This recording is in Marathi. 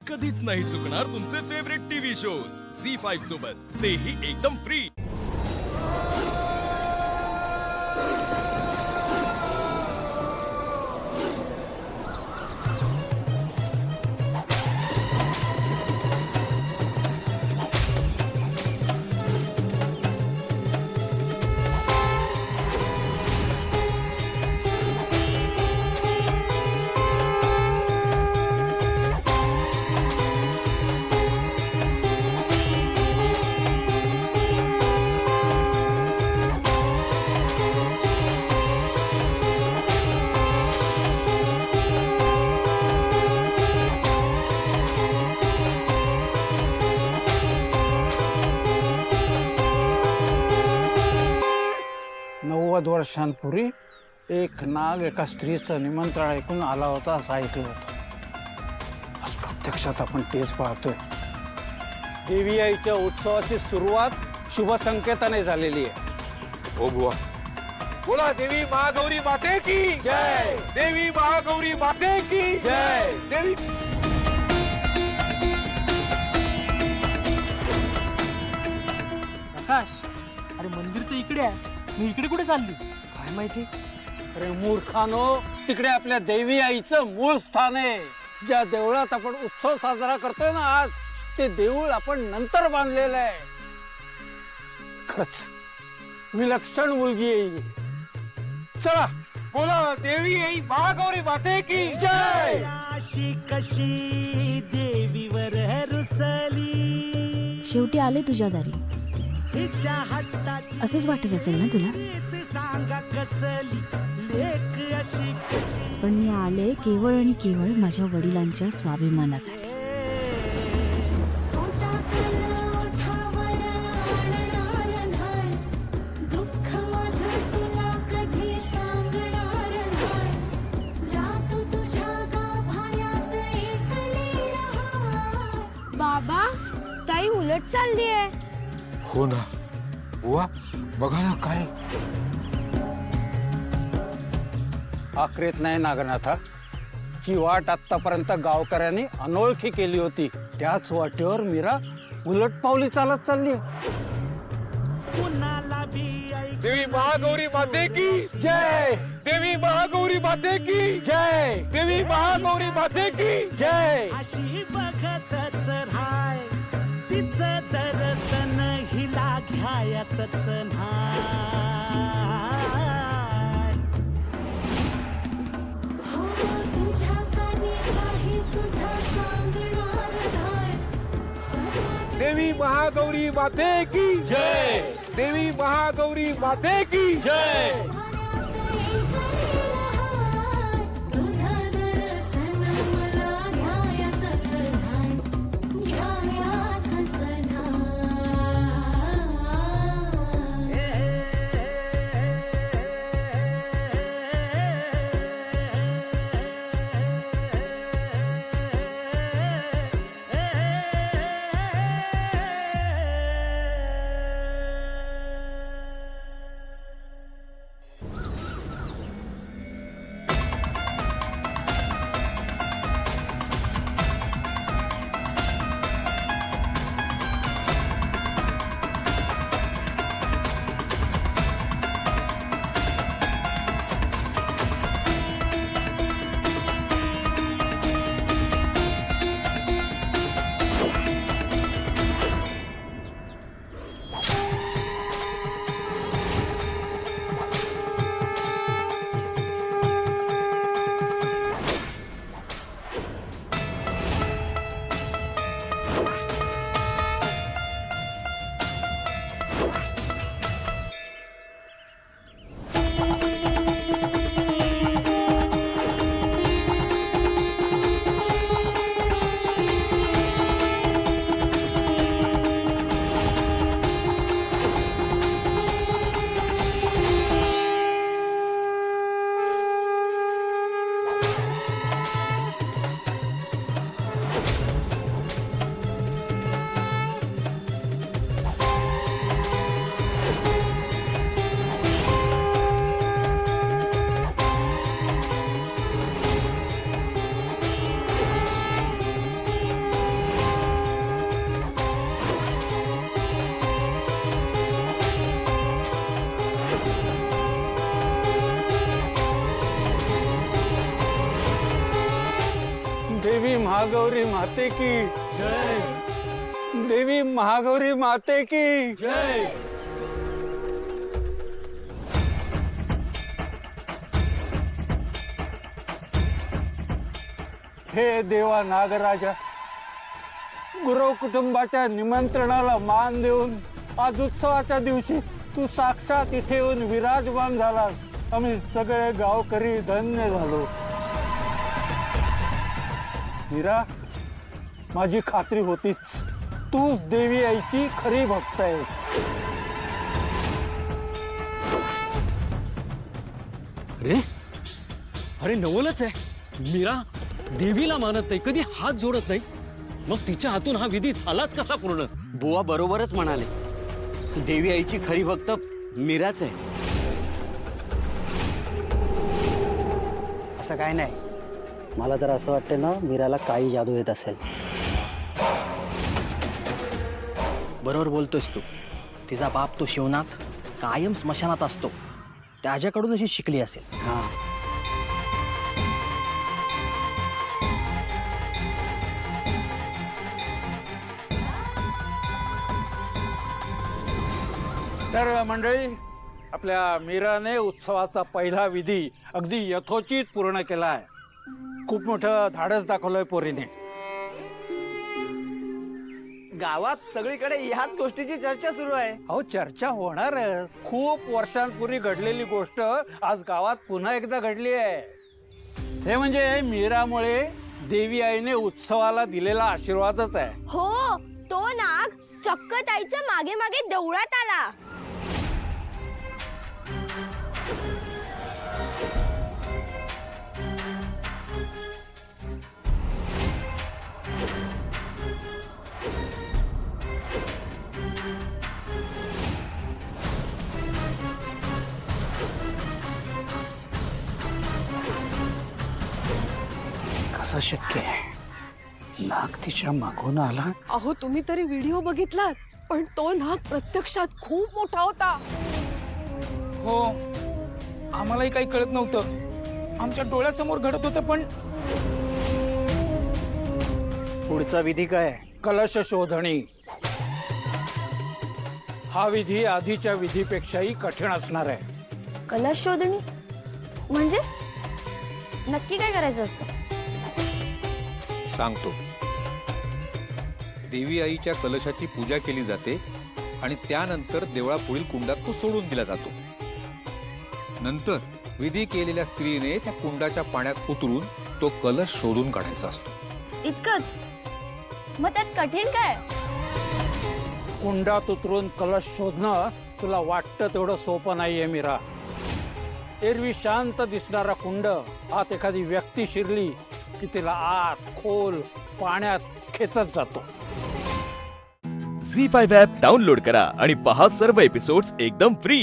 कधीच नाही चुकणार तुमचे फेवरेट टीव्ही शोज झी5 सोबत, तेही एकदम फ्री। वर्षांपूर्वी एक नाग एका स्त्रीचं निमंत्रण ऐकून आला होता असं ऐकलं होतं। आज प्रत्यक्षात आपण तेच पाहतोय। देवी आईच्या उत्सवाची सुरुवात शुभ संकेताने झालेली आहे। ओ बुवा, बोला देवी महागौरी माते की जय, देवी महागौरी माते की जय, देवी। प्रकाश, अरे मंदिर तर इकडे आहे, मी इकडे कुठे चालली काय माहिती? अरे मूर्खानो, तिकडे आपल्या देवी आईचं मूळ स्थान आहे। ज्या देवळात आपण उत्सव साजरा करतोय ना आज, ते देऊळ आपण नंतर बांधलेलं आहे। खरंच विलक्षण मुलगी आहे। चला बोला देवी आई महागौरी माते की जय। अशी कशी देवीवर रुसली, शेवटी आले तुझ्या दारी। तिच्या हट्टाची असेच वाटत असेल ना तुला, सांगा कसली लेक अशी कशी। पण मी आले केवळ आणि केवळ माझ्या वडिलांच्या स्वाभिमानासाठी। बाबा, ताई उलट चालली आहे। हो ना बुवा, बघा ना काय। आखरीत नाही नागनाथा, जी वाट आतापर्यंत गावकऱ्यांनी अनोळखी केली होती त्याच वाटेवर मीरा उलट पावली चालत चालली। देवी महागौरी माते की जय, देवी महागौरी माते की जय, देवी महागौरी माते की जय। अशी बघतच राहाय, तिचं दर्शन हिला घ्यायचंच नाही। देवी महागौरी माते की जय, देवी महागौरी माते की जय। महागौरी माते की जय, देवी महागौरी माते की जय. हे देवा नागराजा, गुरव कुटुंबाच्या निमंत्रणाला मान देऊन आज उत्सवाच्या दिवशी तू साक्षात इथे येऊन विराजमान झालास. आम्ही सगळे गावकरी धन्य झालो. मीरा, माझी खात्री होतीच, तूच देवी आईची खरी भक्त आहेस. अरे अरे नवलच आहे. मीरा देवीला मानत नाही, कधी हात जोडत नाही, मग तिच्या हातून हा विधी झालाच कसा पूर्ण? बुवा बरोबरच म्हणाले. देवी आईची खरी भक्त मीराच आहे. असं काय नाही, मला तर असं वाटतं ना, मीराला काही जादू येत असेल. बरोबर बोलतोस तू. तिचा बाप तो शिवनाथ कायम स्मशानात असतो, त्याच्याकडून अशी शिकली असेल. हा, तर मंडळी, आपल्या मीराने उत्सवाचा पहिला विधी अगदी यथोचित पूर्ण केला आहे. खूप मोठं धाडस दाखवलंय पोरीने. गावात सगळीकडे ह्याच गोष्टीची चर्चा सुरू आहे. अहो, चर्चा होणार. खूप वर्षांपूर्वी घडलेली गोष्ट आज गावात पुन्हा एकदा घडली आहे. हे म्हणजे मीरामुळे देवी आईने उत्सवाला दिलेला आशीर्वादच आहे. हो, तो नाग चक्क ताईच्या मागे मागे देवळात आला. कसं शक्य आहे? नाग तिच्या मागून आला. अहो, तुम्ही तरी व्हिडिओ बघितलात, पण तो नाग प्रत्यक्षात खूप मोठा होता. हो, आम्हालाही काही कळत नव्हतं. आमच्या डोळ्यासमोर घडत होतं, पण पुढचा विधी काय? कलश शोधणी. हा विधी आधीच्या विधीपेक्षाही कठीण असणार आहे. कलश शोधणी म्हणजे नक्की काय करायचं असतं? सांगतो. देवी आईच्या कलशाची पूजा केली जाते आणि त्यानंतर देवळापुढील कुंडात तो सोडून दिला जातो. नंतर विधी केलेल्या स्त्रीने त्या कुंडाच्या पाण्यात उतरून तो कलश शोधून काढायचा असतो. इतकंच? मग त्यात कठीण काय? कुंडात उतरून कलश शोधणं तुला वाटतं तेवढं सोपं नाहीये मीरा. एरवी शांत दिसणारा कुंड आत एखादी व्यक्ती शिरली की तिला आत खोल पाण्यात खेचत जातो. झी5 ॲप डाउनलोड करा आणि पहा सर्व एपिसोड्स एकदम फ्री.